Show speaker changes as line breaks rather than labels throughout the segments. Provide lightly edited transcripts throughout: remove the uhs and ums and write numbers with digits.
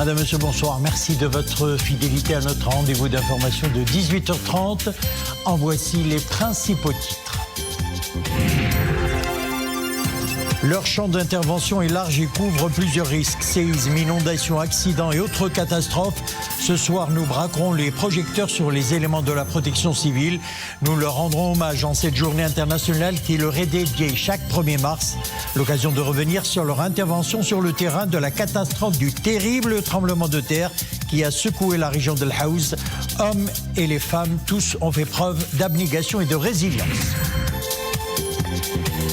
Madame, Monsieur, bonsoir. Merci de votre fidélité à notre rendez-vous d'information de 18h30. En voici les principaux titres. Leur champ d'intervention est large et couvre plusieurs risques. Séismes, inondations, accidents et autres catastrophes. Ce soir, nous braquerons les projecteurs sur les éléments de la protection civile. Nous leur rendrons hommage en cette journée internationale qui leur est dédiée chaque 1er mars. L'occasion de revenir sur leur intervention sur le terrain de la catastrophe du terrible tremblement de terre qui a secoué la région de l'Haouz. Hommes et les femmes, tous ont fait preuve d'abnégation et de résilience.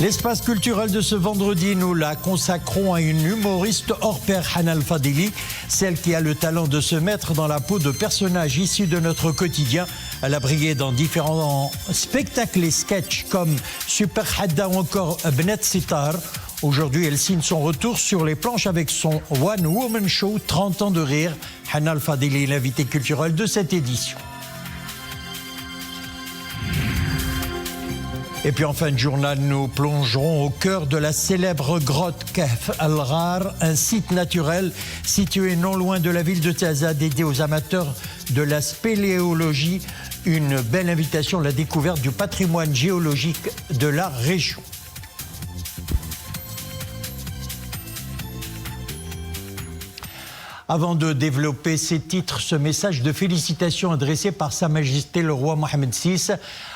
L'espace culturel de ce vendredi, nous la consacrons à une humoriste hors pair, Hanna El-Fadili, celle qui a le talent de se mettre dans la peau de personnages issus de notre quotidien. Elle a brillé dans différents spectacles et sketchs comme Super Hadda ou encore Bnet Sitar. Aujourd'hui, elle signe son retour sur les planches avec son One Woman Show 30 ans de rire. Hanna El-Fadili est l'invitée culturelle de cette édition. Et puis en fin de journal, nous plongerons au cœur de la célèbre grotte Kahf al-Ghar, un site naturel situé non loin de la ville de Taza, dédié aux amateurs de la spéléologie. Une belle invitation à la découverte du patrimoine géologique de la région. Avant de développer ces titres, ce message de félicitations adressé par Sa Majesté le roi Mohammed VI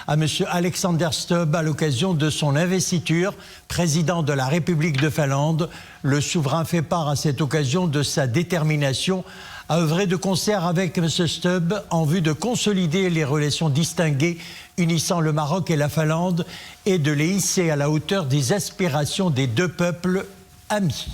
à M. Alexander Stubb à l'occasion de son investiture, président de la République de Finlande. Le souverain fait part à cette occasion de sa détermination à œuvrer de concert avec M. Stubb en vue de consolider les relations distinguées unissant le Maroc et la Finlande et de les hisser à la hauteur des aspirations des deux peuples amis.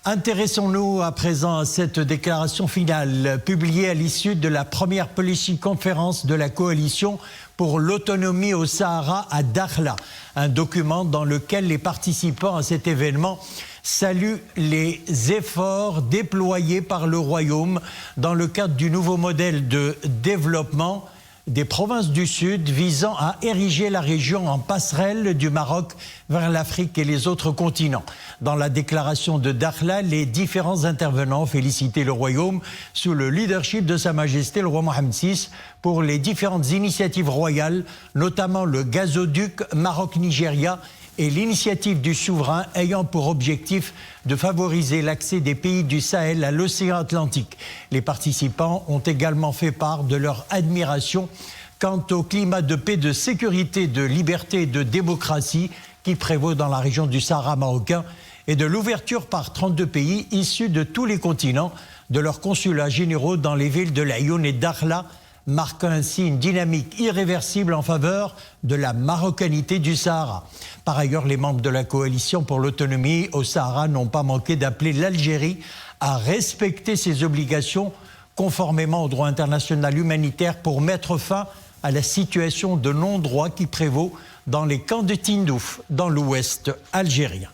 Intéressons-nous à présent à cette déclaration finale publiée à l'issue de la première Policy Conference de la coalition pour l'autonomie au Sahara à Dakhla, un document dans lequel les participants à cet événement saluent les efforts déployés par le Royaume dans le cadre du nouveau modèle de développement des provinces du Sud visant à ériger la région en passerelle du Maroc vers l'Afrique et les autres continents. Dans la déclaration de Dakhla, les différents intervenants ont félicité le Royaume sous le leadership de Sa Majesté le roi Mohammed VI pour les différentes initiatives royales, notamment le gazoduc Maroc-Nigeria et l'initiative du souverain ayant pour objectif de favoriser l'accès des pays du Sahel à l'océan Atlantique. Les participants ont également fait part de leur admiration quant au climat de paix, de sécurité, de liberté et de démocratie qui prévaut dans la région du Sahara marocain et de l'ouverture par 32 pays issus de tous les continents de leurs consulats généraux dans les villes de Laayoune et Dakhla, marquant ainsi une dynamique irréversible en faveur de la marocanité du Sahara. Par ailleurs, les membres de la coalition pour l'autonomie au Sahara n'ont pas manqué d'appeler l'Algérie à respecter ses obligations conformément au droit international humanitaire pour mettre fin à la situation de non-droit qui prévaut dans les camps de Tindouf, dans l'ouest algérien.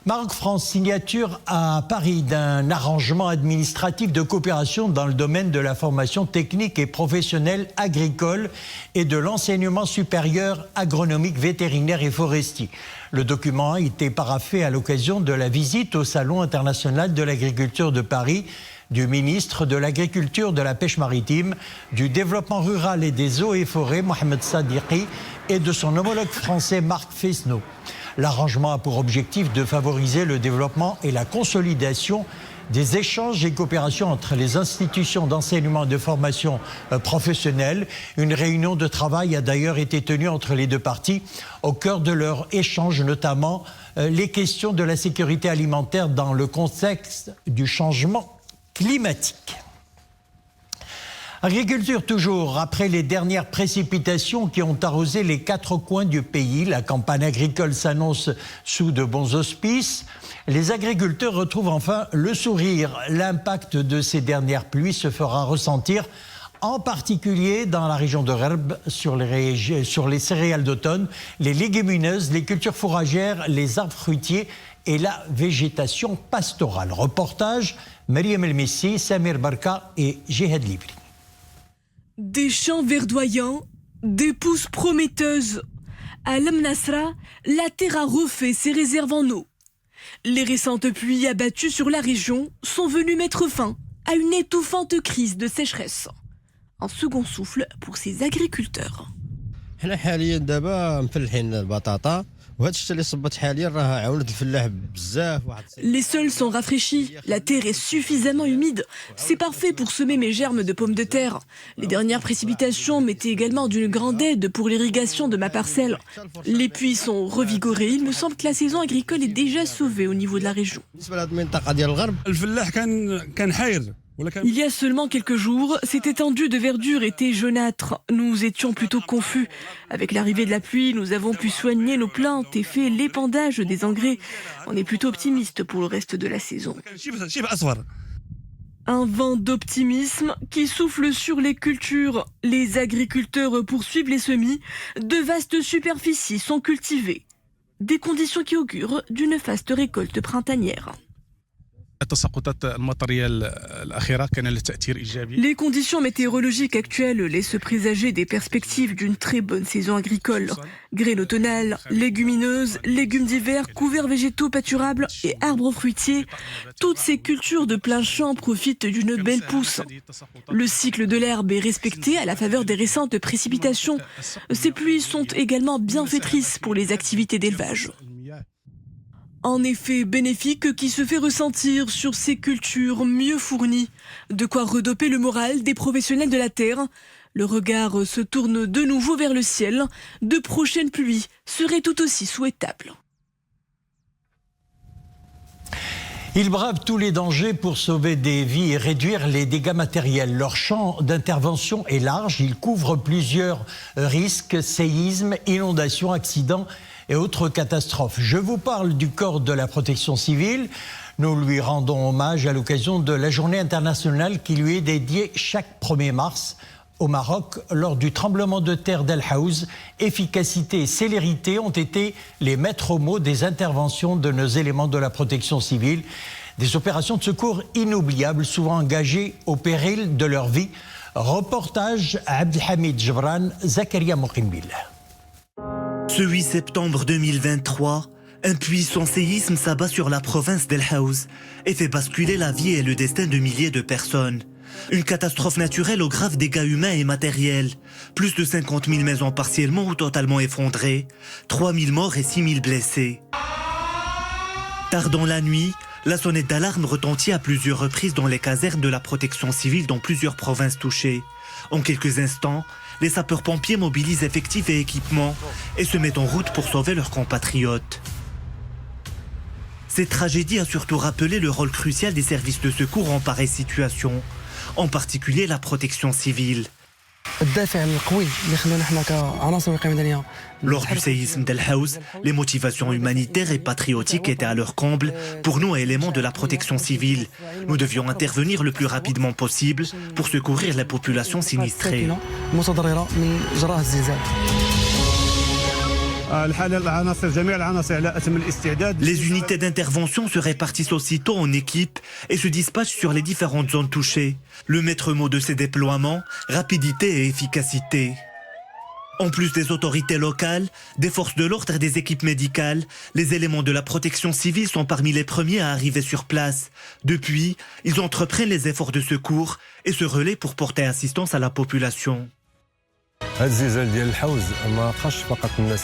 Maroc-France, signature à Paris d'un arrangement administratif de coopération dans le domaine de la formation technique et professionnelle agricole et de l'enseignement supérieur agronomique, vétérinaire et forestier. Le document a été paraphé à l'occasion de la visite au Salon international de l'agriculture de Paris du ministre de l'Agriculture, de la Pêche maritime, du Développement rural et des eaux et forêts, Mohamed Sadiqi, et de son homologue français, Marc Fesneau. L'arrangement a pour objectif de favoriser le développement et la consolidation des échanges et coopérations entre les institutions d'enseignement et de formation professionnelle. Une réunion de travail a d'ailleurs été tenue entre les deux parties. Au cœur de leur échange, notamment les questions de la sécurité alimentaire dans le contexte du changement climatique. Agriculture toujours, après les dernières précipitations qui ont arrosé les 4 coins du pays, la campagne agricole s'annonce sous de bons auspices. Les agriculteurs retrouvent enfin le sourire. L'impact de ces dernières pluies se fera ressentir en particulier dans la région de Ghorb, sur les céréales d'automne, les légumineuses, les cultures fourragères, les arbres fruitiers et la végétation pastorale. Reportage, Mariam El Messi, Samir Barka et Jihad Libri.
Des champs verdoyants, des pousses prometteuses. À Lemnasra, la terre a refait ses réserves en eau. Les récentes pluies abattues sur la région sont venues mettre fin à une étouffante crise de sécheresse. Un second souffle pour ces agriculteurs. Les sols sont rafraîchis, la terre est suffisamment humide. C'est parfait pour semer mes germes de pommes de terre. Les dernières précipitations m'étaient également d'une grande aide pour l'irrigation de ma parcelle. Les puits sont revigorés. Il me semble que la saison agricole est déjà sauvée au niveau de la région. Il y a seulement quelques jours, cette étendue de verdure était jaunâtre. Nous étions plutôt confus. Avec l'arrivée de la pluie, nous avons pu soigner nos plantes et fait l'épandage des engrais. On est plutôt optimiste pour le reste de la saison. Un vent d'optimisme qui souffle sur les cultures. Les agriculteurs poursuivent les semis. De vastes superficies sont cultivées. Des conditions qui augurent d'une faste récolte printanière. Les conditions météorologiques actuelles laissent présager des perspectives d'une très bonne saison agricole. Graines automnales, légumineuses, légumes d'hiver, couverts végétaux pâturables et arbres fruitiers, toutes ces cultures de plein champ profitent d'une belle pousse. Le cycle de l'herbe est respecté à la faveur des récentes précipitations. Ces pluies sont également bienfaitrices pour les activités d'élevage. En effet bénéfique qui se fait ressentir sur ces cultures mieux fournies. De quoi redoper le moral des professionnels de la terre. Le regard se tourne de nouveau vers le ciel. De prochaines pluies seraient tout aussi souhaitables.
Ils bravent tous les dangers pour sauver des vies et réduire les dégâts matériels. Leur champ d'intervention est large. Ils couvrent plusieurs risques, séismes, inondations, accidents et autres catastrophes. Je vous parle du corps de la protection civile. Nous lui rendons hommage à l'occasion de la journée internationale qui lui est dédiée chaque 1er mars au Maroc lors du tremblement de terre d'El Haouz. Efficacité et célérité ont été les maîtres mots des interventions de nos éléments de la protection civile. Des opérations de secours inoubliables, souvent engagées au péril de leur vie. Reportage à Abdelhamid Jebran, Zakaria Mokimbil.
Ce 8 septembre 2023, un puissant séisme s'abat sur la province d'El Haouz et fait basculer la vie et le destin de milliers de personnes. Une catastrophe naturelle aux graves dégâts humains et matériels. Plus de 50 000 maisons partiellement ou totalement effondrées, 3 000 morts et 6 000 blessés. Tard dans la nuit, la sonnette d'alarme retentit à plusieurs reprises dans les casernes de la protection civile dans plusieurs provinces touchées. En quelques instants, les sapeurs-pompiers mobilisent effectifs et équipements et se mettent en route pour sauver leurs compatriotes. Cette tragédie a surtout rappelé le rôle crucial des services de secours en pareille situation, en particulier la protection civile. Lors du séisme d'El Haouz, les motivations humanitaires et patriotiques étaient à leur comble. Pour nous, éléments de la protection civile, nous devions intervenir le plus rapidement possible pour secourir les populations sinistrées. Les unités d'intervention se répartissent aussitôt en équipe et se dispatchent sur les différentes zones touchées. Le maître mot de ces déploiements, rapidité et efficacité. En plus des autorités locales, des forces de l'ordre et des équipes médicales, les éléments de la protection civile sont parmi les premiers à arriver sur place. Depuis, ils entreprennent les efforts de secours et se relaient pour porter assistance à la population.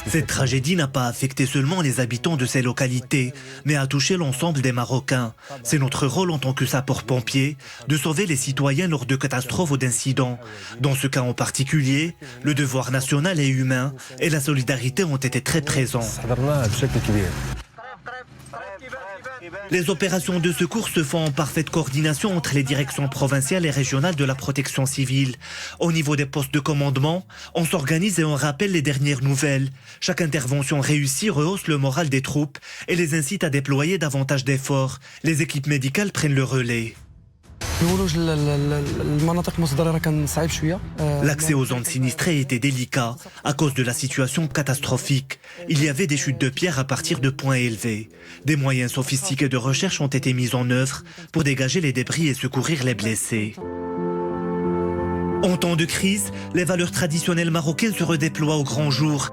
Cette tragédie n'a pas affecté seulement les habitants de ces localités, mais a touché l'ensemble des Marocains. C'est notre rôle en tant que sapeurs-pompiers de sauver les citoyens lors de catastrophes ou d'incidents. Dans ce cas en particulier, le devoir national et humain et la solidarité ont été très présents. Les opérations de secours se font en parfaite coordination entre les directions provinciales et régionales de la protection civile. Au niveau des postes de commandement, on s'organise et on rappelle les dernières nouvelles. Chaque intervention réussie rehausse le moral des troupes et les incite à déployer davantage d'efforts. Les équipes médicales prennent le relais. L'accès aux zones sinistrées était délicat à cause de la situation catastrophique. Il y avait des chutes de pierres à partir de points élevés. Des moyens sophistiqués de recherche ont été mis en œuvre pour dégager les débris et secourir les blessés. En temps de crise, les valeurs traditionnelles marocaines se redéploient au grand jour.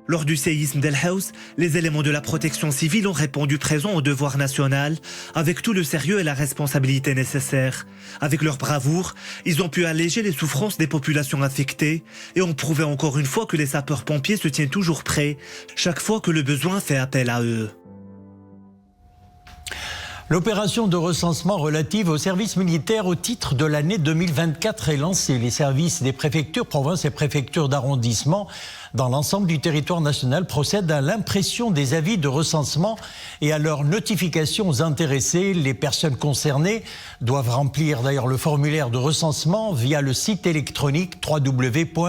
Lors du séisme d'El Haouz, les éléments de la protection civile ont répondu présents au devoir national avec tout le sérieux et la responsabilité nécessaires. Avec leur bravoure, ils ont pu alléger les souffrances des populations affectées et ont prouvé encore une fois que les sapeurs-pompiers se tiennent toujours prêts chaque fois que le besoin fait appel à eux.
L'opération de recensement relative au service militaire au titre de l'année 2024 est lancée. Les services des préfectures, provinces et préfectures d'arrondissement dans l'ensemble du territoire national procèdent à l'impression des avis de recensement et à leur notification aux intéressés. Les personnes concernées doivent remplir d'ailleurs le formulaire de recensement via le site électronique www.tijnid.ma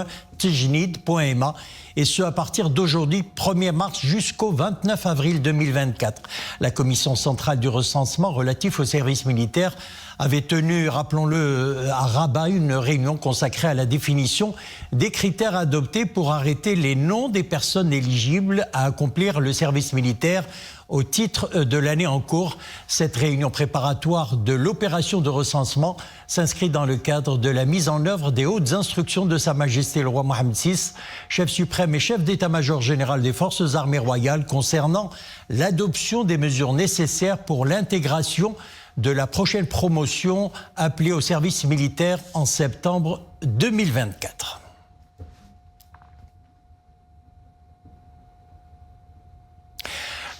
et ce à partir d'aujourd'hui 1er mars jusqu'au 29 avril 2024. La commission centrale du recensement relatif au service militaire avait tenu, rappelons-le, à Rabat, une réunion consacrée à la définition des critères adoptés pour arrêter les noms des personnes éligibles à accomplir le service militaire au titre de l'année en cours. Cette réunion préparatoire de l'opération de recensement s'inscrit dans le cadre de la mise en œuvre des hautes instructions de Sa Majesté le roi Mohammed VI, chef suprême et chef d'état-major général des forces armées royales, concernant l'adoption des mesures nécessaires pour l'intégration de la prochaine promotion appelée au service militaire en septembre 2024.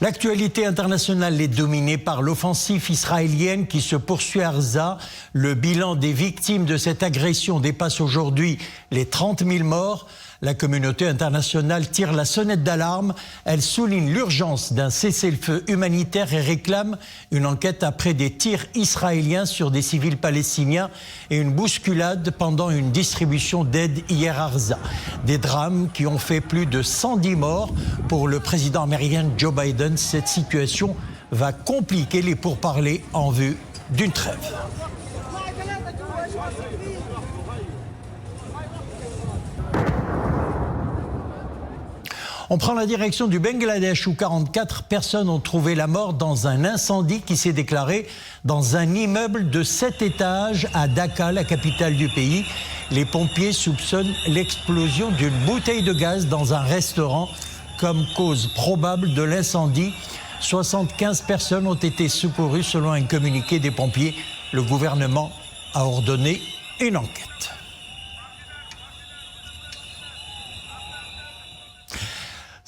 L'actualité internationale est dominée par l'offensive israélienne qui se poursuit à Gaza. Le bilan des victimes de cette agression dépasse aujourd'hui les 30 000 morts. La communauté internationale tire la sonnette d'alarme. Elle souligne l'urgence d'un cessez-le-feu humanitaire et réclame une enquête après des tirs israéliens sur des civils palestiniens et une bousculade pendant une distribution d'aide hier à Gaza. Des drames qui ont fait plus de 110 morts. Pour le président américain Joe Biden, cette situation va compliquer les pourparlers en vue d'une trêve. On prend la direction du Bangladesh où 44 personnes ont trouvé la mort dans un incendie qui s'est déclaré dans un immeuble de 7 étages à Dhaka, la capitale du pays. Les pompiers soupçonnent l'explosion d'une bouteille de gaz dans un restaurant comme cause probable de l'incendie. 75 personnes ont été secourues selon un communiqué des pompiers. Le gouvernement a ordonné une enquête.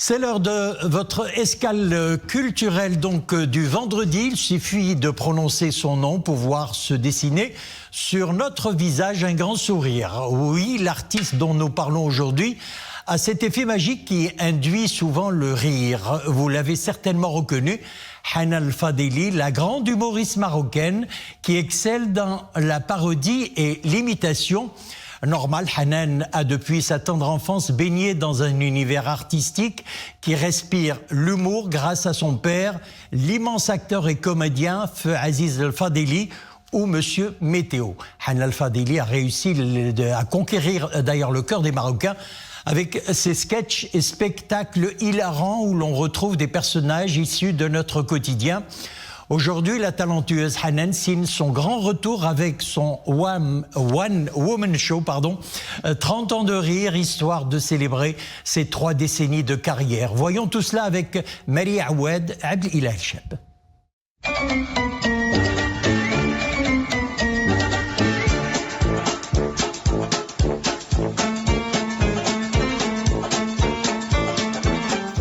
C'est l'heure de votre escale culturelle donc du vendredi. Il suffit de prononcer son nom pour voir se dessiner sur notre visage un grand sourire. Oui, l'artiste dont nous parlons aujourd'hui a cet effet magique qui induit souvent le rire. Vous l'avez certainement reconnu, Hanna El Fadeli, la grande humoriste marocaine qui excelle dans la parodie et l'imitation. Normal, Hanan a depuis sa tendre enfance baigné dans un univers artistique qui respire l'humour grâce à son père, l'immense acteur et comédien Feu Aziz El Fadeli ou Monsieur Météo. Hanna El Fadeli a réussi à conquérir d'ailleurs le cœur des Marocains avec ses sketchs et spectacles hilarants où l'on retrouve des personnages issus de notre quotidien. Aujourd'hui, la talentueuse Hanan signe son grand retour avec son One Woman Show, 30 ans de rire, histoire de célébrer ses 3 décennies de carrière. Voyons tout cela avec Marie Awad Abdelillah Cheb.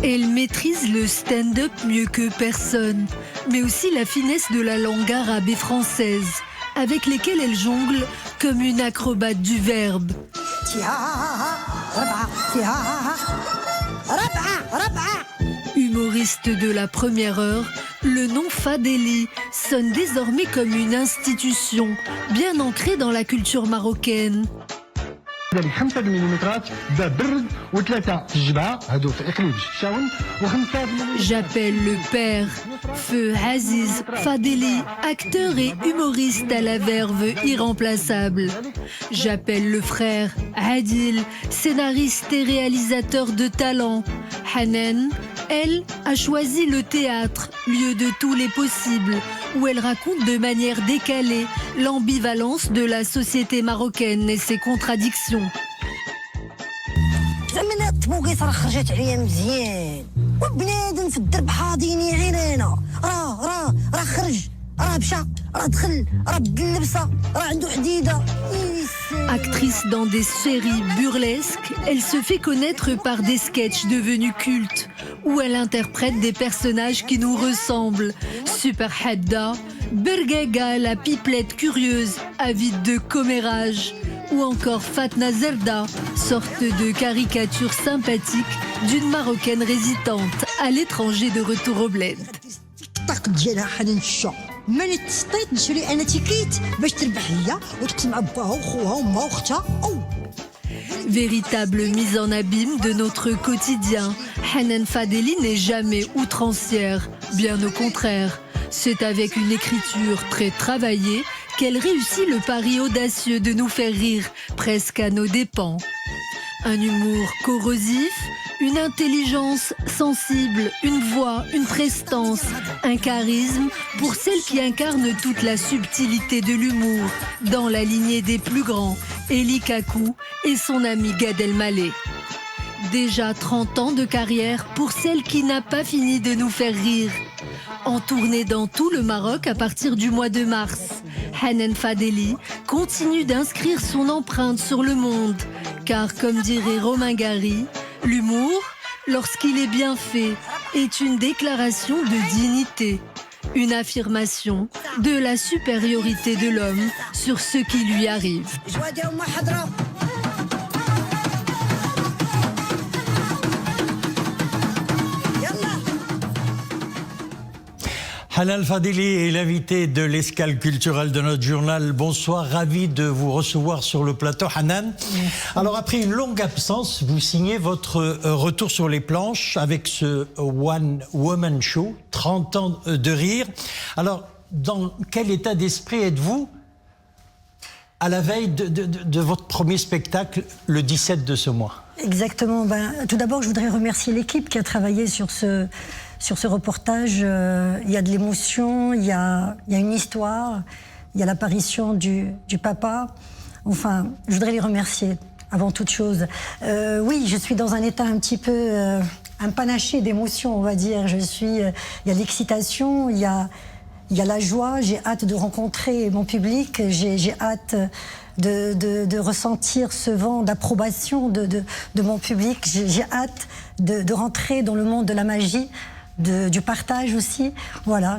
Elle maîtrise le stand-up mieux que personne, mais aussi la finesse de la langue arabe et française, avec lesquelles elle jongle comme une acrobate du verbe. Humoriste de la première heure, le nom Fadeli sonne désormais comme une institution, bien ancrée dans la culture marocaine. J'appelle le père, Feu Aziz Fadeli, acteur et humoriste à la verve irremplaçable. J'appelle le frère, Adil, scénariste et réalisateur de talent. Hanan, elle, a choisi le théâtre, lieu de tous les possibles, où elle raconte de manière décalée l'ambivalence de la société marocaine et ses contradictions.
بوغيس راه خرجت عليا مزيان وبنادم في الدرب حاضيني غير انا راه خرج راه مشى راه دخل راه بدل اللبسه راه عنده حديده.
Actrice dans des séries burlesques, elle se fait connaître par des sketchs devenus cultes où elle interprète des personnages qui nous ressemblent. Super Hadda, Bergaga, la pipelette curieuse, avide de commérage, ou encore Fatna Zerda, sorte de caricature sympathique d'une Marocaine résidente à l'étranger de retour au bled.
ماني تسطيت نشري انا تيكيت باش تربح هي وتقسم مع باها وخوها وما واختها.
Véritable mise en abîme de notre quotidien, Hanan Fadeli n'est jamais outrancière, bien au contraire. C'est avec une écriture très travaillée qu'elle réussit le pari audacieux de nous faire rire, presque à nos dépens. Un humour corrosif, une intelligence sensible, une voix, une prestance, un charisme pour celle qui incarne toute la subtilité de l'humour dans la lignée des plus grands, Eli Kakou et son ami Gad Elmaleh. Déjà 30 ans de carrière pour celle qui n'a pas fini de nous faire rire. En tournée dans tout le Maroc à partir du mois de mars, Hanan Fadeli continue d'inscrire son empreinte sur le monde. Car comme dirait Romain Gary, l'humour, lorsqu'il est bien fait, est une déclaration de dignité, une affirmation de la supériorité de l'homme sur ce qui lui arrive.
Hanan Fadeli est l'invité de l'escale culturelle de notre journal. Bonsoir, ravi de vous recevoir sur le plateau, Hanan. Alors, après une longue absence, vous signez votre retour sur les planches avec ce One Woman Show, 30 ans de rire. Alors, dans quel état d'esprit êtes-vous à la veille de votre premier spectacle, le 17 de ce mois?
Exactement. Tout d'abord, je voudrais remercier l'équipe qui a travaillé sur ce reportage. Il y a de l'émotion, il y a une histoire, il y a l'apparition du papa. Enfin, je voudrais les remercier avant toute chose. Oui, je suis dans un état un petit peu un panaché d'émotions, on va dire. Il y a l'excitation, il y a la joie. J'ai hâte de rencontrer mon public. J'ai hâte de ressentir ce vent d'approbation de mon public. J'ai hâte de rentrer dans le monde de la magie, du partage aussi. Voilà,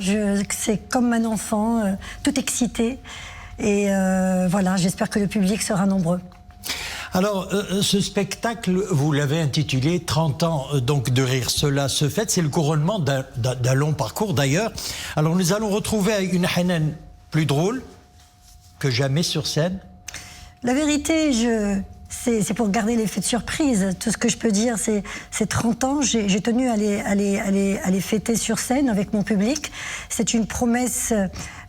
c'est comme un enfant, tout excité. Et voilà, j'espère que le public sera nombreux.
Alors, ce spectacle, vous l'avez intitulé 30 ans donc de rire. Cela se fête, c'est le couronnement d'un long parcours d'ailleurs. Alors, nous allons retrouver une Hanan plus drôle que jamais sur scène.
La vérité, c'est pour garder l'effet de surprise. Tout ce que je peux dire, c'est 30 ans. J'ai tenu à les fêter sur scène avec mon public. C'est une promesse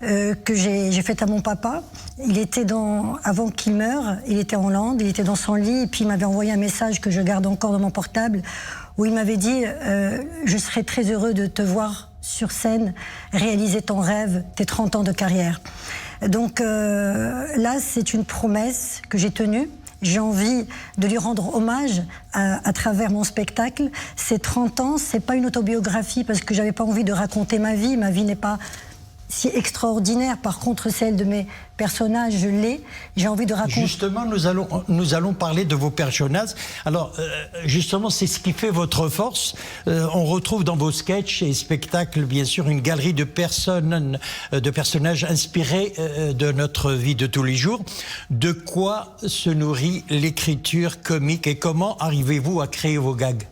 que j'ai faite à mon papa. Il était avant qu'il meure, il était en Hollande, il était dans son lit, et puis il m'avait envoyé un message que je garde encore dans mon portable, où il m'avait dit je serais très heureux de te voir sur scène réaliser ton rêve, tes 30 ans de carrière. Donc là, c'est une promesse que j'ai tenue. J'ai envie de lui rendre hommage à travers mon spectacle. Ces 30 ans, c'est pas une autobiographie parce que j'avais pas envie de raconter ma vie. Ma vie n'est pas si extraordinaire. Par contre, celle de mes personnages, je l'ai. J'ai envie de raconter...
Justement, nous allons parler de vos personnages. Alors, justement, c'est ce qui fait votre force. On retrouve dans vos sketchs et spectacles, bien sûr, une galerie de personnages inspirés de notre vie de tous les jours. De quoi se nourrit l'écriture comique et comment arrivez-vous à créer vos gags ?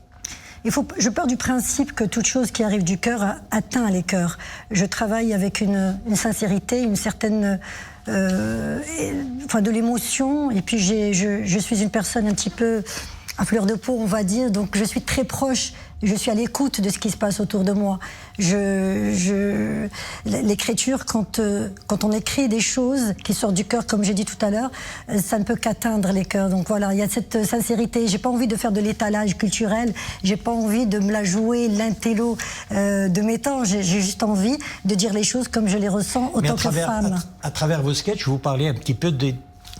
Je pars du principe que toute chose qui arrive du cœur atteint les cœurs. Je travaille avec une sincérité, une certaine... de l'émotion. Et puis je suis une personne un petit peu à fleur de peau, on va dire. Donc je suis très proche, je suis à l'écoute de ce qui se passe autour de moi. L'écriture, quand on écrit des choses qui sortent du cœur, comme j'ai dit tout à l'heure, ça ne peut qu'atteindre les cœurs. Donc voilà, il y a cette sincérité. J'ai pas envie de faire de l'étalage culturel. J'ai pas envie de me la jouer l'intello de mes temps. J'ai juste envie de dire les choses comme je les ressens autant que femme.
À travers vos sketchs, vous parlez un petit peu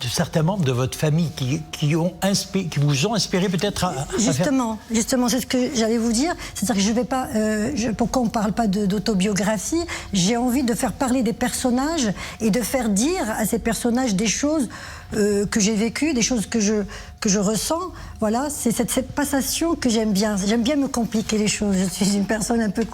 certains membres de votre famille qui vous ont inspiré peut-être à
Justement, c'est ce que j'allais vous dire. C'est-à-dire que je vais pas. Pourquoi on ne parle pas d'autobiographie? J'ai envie de faire parler des personnages et de faire dire à ces personnages des choses que j'ai vécues, des choses que je ressens. Voilà, c'est cette passation que j'aime bien. J'aime bien me compliquer les choses. Je suis une personne un peu...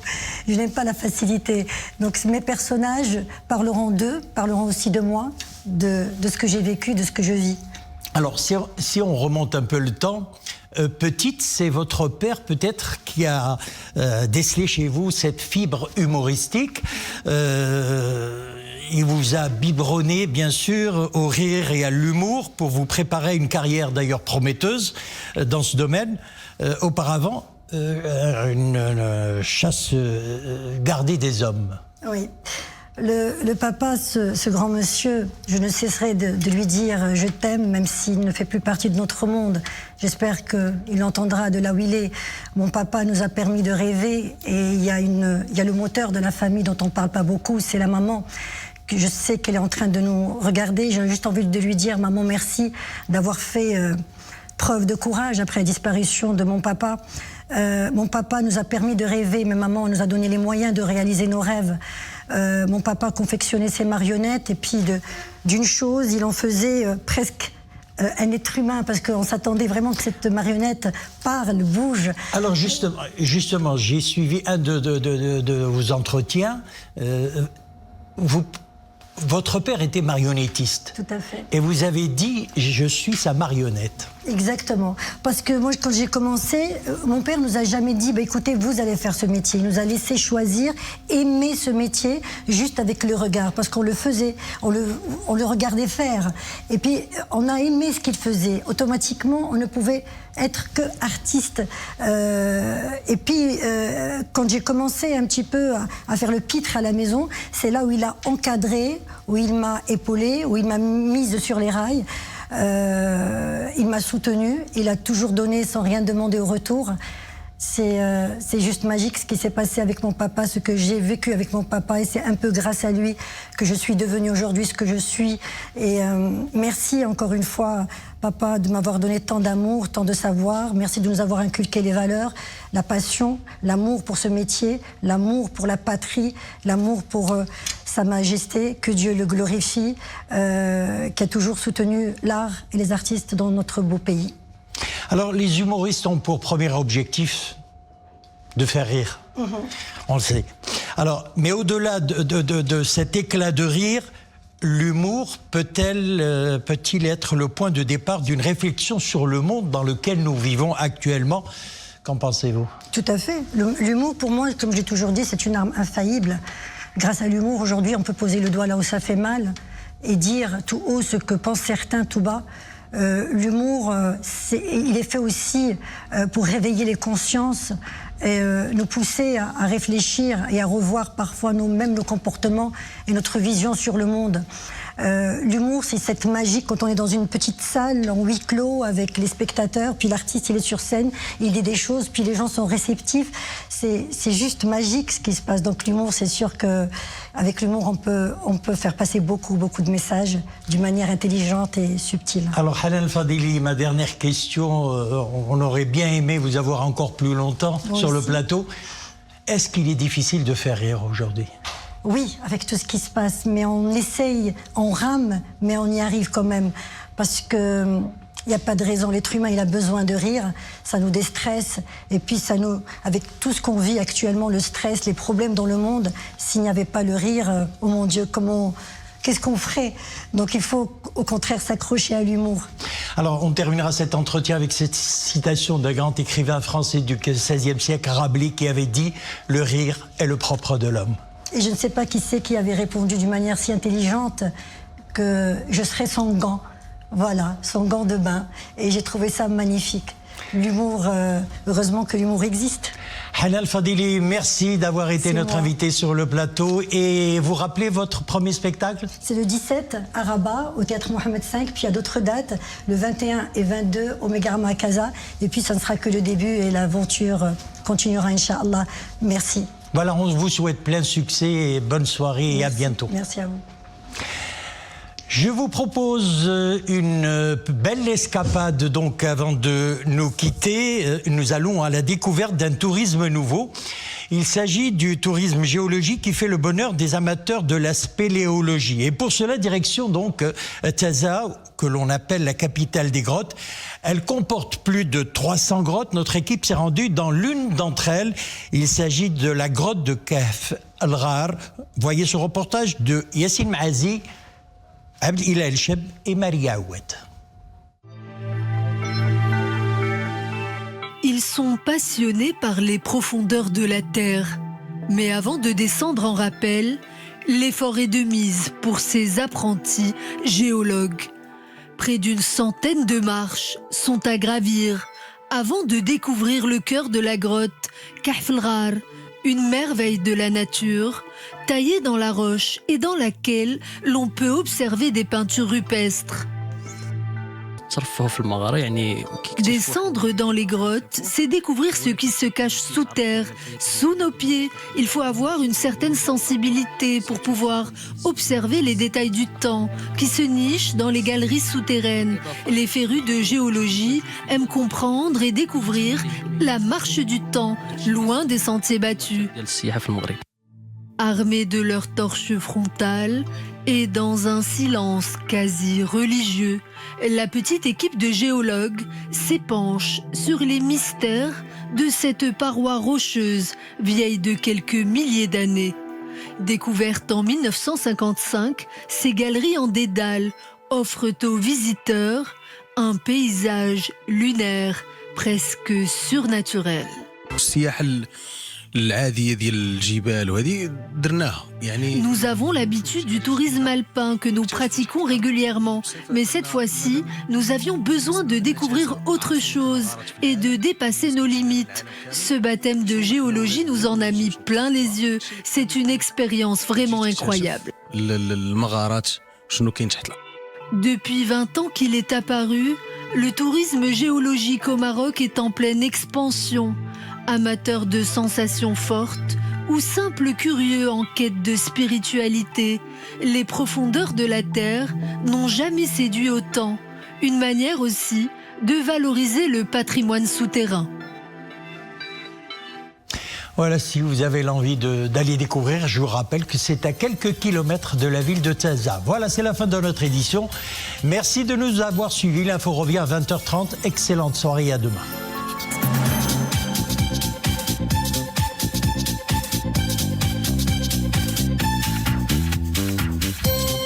Je n'aime pas la facilité. Donc mes personnages parleront d'eux, parleront aussi de moi, de ce que j'ai vécu, de ce que je vis.
Alors, si on remonte un peu le temps, petite, c'est votre père peut-être qui a décelé chez vous cette fibre humoristique. Il vous a biberonné, bien sûr, au rire et à l'humour pour vous préparer à une carrière d'ailleurs prometteuse dans ce domaine. Auparavant, une chasse gardée des hommes. Oui.
Le papa, ce grand monsieur, je ne cesserai de lui dire « je t'aime » même s'il ne fait plus partie de notre monde. J'espère qu'il entendra de là où il est. Mon papa nous a permis de rêver et il y a le moteur de la famille dont on ne parle pas beaucoup, c'est la maman. Que je sais qu'elle est en train de nous regarder. J'ai juste envie de lui dire « maman, merci d'avoir fait preuve de courage après la disparition de mon papa ». Mon papa nous a permis de rêver, mais maman nous a donné les moyens de réaliser nos rêves. Mon papa confectionnait ses marionnettes et puis d'une chose, il en faisait presque un être humain parce qu'on s'attendait vraiment que cette marionnette parle, bouge.
Alors justement j'ai suivi un de vos entretiens. Votre père était marionnettiste.
Tout à fait.
Et vous avez dit « je suis sa marionnette ».
Exactement. Parce que moi, quand j'ai commencé, mon père nous a jamais dit bah, « écoutez, vous allez faire ce métier ». Il nous a laissé choisir, aimer ce métier, juste avec le regard. Parce qu'on le faisait, on le regardait faire. Et puis, on a aimé ce qu'il faisait. Automatiquement, on ne pouvait être que artiste. Et puis, quand j'ai commencé un petit peu à faire le pitre à la maison, c'est là où il a encadré, où il m'a épaulé, où il m'a mise sur les rails. Il m'a soutenue, il a toujours donné sans rien demander au retour. C'est juste magique ce qui s'est passé avec mon papa, ce que j'ai vécu avec mon papa, et c'est un peu grâce à lui que je suis devenue aujourd'hui ce que je suis. Et merci encore une fois, papa, de m'avoir donné tant d'amour, tant de savoir. Merci de nous avoir inculqué les valeurs, la passion, l'amour pour ce métier, l'amour pour la patrie, l'amour pour Sa Majesté, que Dieu le glorifie, qui a toujours soutenu l'art et les artistes dans notre beau pays.
Alors, les humoristes ont pour premier objectif de faire rire. On le sait. Alors, mais au-delà de cet éclat de rire, l'humour peut-il être le point de départ d'une réflexion sur le monde dans lequel nous vivons actuellement? Qu'en pensez-vous?
Tout à fait. L'humour, pour moi, comme j'ai toujours dit, c'est une arme infaillible. Grâce à l'humour, aujourd'hui, on peut poser le doigt là où ça fait mal et dire tout haut ce que pensent certains tout bas. L'humour, il est fait aussi pour réveiller les consciences et nous pousser à réfléchir et à revoir parfois même nos comportements et notre vision sur le monde. L'humour, c'est cette magie quand on est dans une petite salle en huis clos avec les spectateurs, puis l'artiste il est sur scène, il dit des choses, puis les gens sont réceptifs. C'est juste magique ce qui se passe. Donc l'humour, c'est sûr qu'avec l'humour, on peut faire passer beaucoup de messages d'une manière intelligente et subtile.
Alors Hanan Fadili, ma dernière question, on aurait bien aimé vous avoir encore plus longtemps sur le plateau. Est-ce qu'il est difficile de faire rire aujourd'hui ?
Oui, avec tout ce qui se passe, mais on essaye, on rame, mais on y arrive quand même. Parce que il n'y a pas de raison, l'être humain il a besoin de rire, ça nous déstresse, et puis ça nous, avec tout ce qu'on vit actuellement, le stress, les problèmes dans le monde, s'il n'y avait pas le rire, oh mon Dieu, qu'est-ce qu'on ferait? Donc il faut au contraire s'accrocher à l'humour.
Alors on terminera cet entretien avec cette citation d'un grand écrivain français du XVIe siècle, Rabelais, qui avait dit « Le rire est le propre de l'homme ».
Et je ne sais pas qui c'est qui avait répondu d'une manière si intelligente que je serais son gant. Voilà, son gant de bain. Et j'ai trouvé ça magnifique. L'humour, heureusement que l'humour existe.
Hanan Fadili, merci d'avoir été notre invité sur le plateau. Et vous rappelez votre premier spectacle?
C'est le 17 à Rabat, au Théâtre Mohamed V. Puis il y a d'autres dates, le 21 et 22 au Megarama à Casa. Et puis ça ne sera que le début et l'aventure continuera, Inch'Allah. Merci.
Voilà, on vous souhaite plein succès et bonne soirée. Merci. Et à bientôt.
Merci à vous.
Je vous propose une belle escapade donc avant de nous quitter. Nous allons à la découverte d'un tourisme nouveau. Il s'agit du tourisme géologique qui fait le bonheur des amateurs de la spéléologie. Et pour cela, direction donc Taza, que l'on appelle la capitale des grottes. Elle comporte plus de 300 grottes. Notre équipe s'est rendue dans l'une d'entre elles. Il s'agit de la grotte de Kaf al-Ghar. Voyez ce reportage de Yassine Maazi, Abd Ilah El-Cheb et Maria Aoued.
Ils sont passionnés par les profondeurs de la Terre. Mais avant de descendre en rappel, l'effort est de mise pour ces apprentis géologues. Près d'une centaine de marches sont à gravir avant de découvrir le cœur de la grotte Kahf al-Ghar, une merveille de la nature, taillée dans la roche et dans laquelle l'on peut observer des peintures rupestres. Descendre dans les grottes, c'est découvrir ce qui se cache sous terre, sous nos pieds. Il faut avoir une certaine sensibilité pour pouvoir observer les détails du temps qui se nichent dans les galeries souterraines. Les férus de géologie aiment comprendre et découvrir la marche du temps, loin des sentiers battus. Armés de leurs torches frontales et dans un silence quasi religieux, la petite équipe de géologues s'épanche sur les mystères de cette paroi rocheuse vieille de quelques milliers d'années. Découverte en 1955, ces galeries en dédale offrent aux visiteurs un paysage lunaire presque surnaturel. Nous avons l'habitude du tourisme alpin que nous pratiquons régulièrement. Mais cette fois-ci, nous avions besoin de découvrir autre chose et de dépasser nos limites. Ce baptême de géologie nous en a mis plein les yeux. C'est une expérience vraiment incroyable. Depuis 20 ans qu'il est apparu, le tourisme géologique au Maroc est en pleine expansion. Amateurs de sensations fortes ou simples curieux en quête de spiritualité, les profondeurs de la Terre n'ont jamais séduit autant. Une manière aussi de valoriser le patrimoine souterrain.
Voilà, si vous avez l'envie d'aller découvrir, je vous rappelle que c'est à quelques kilomètres de la ville de Taza. Voilà, c'est la fin de notre édition. Merci de nous avoir suivis. L'info revient à 20h30. Excellente soirée, à demain.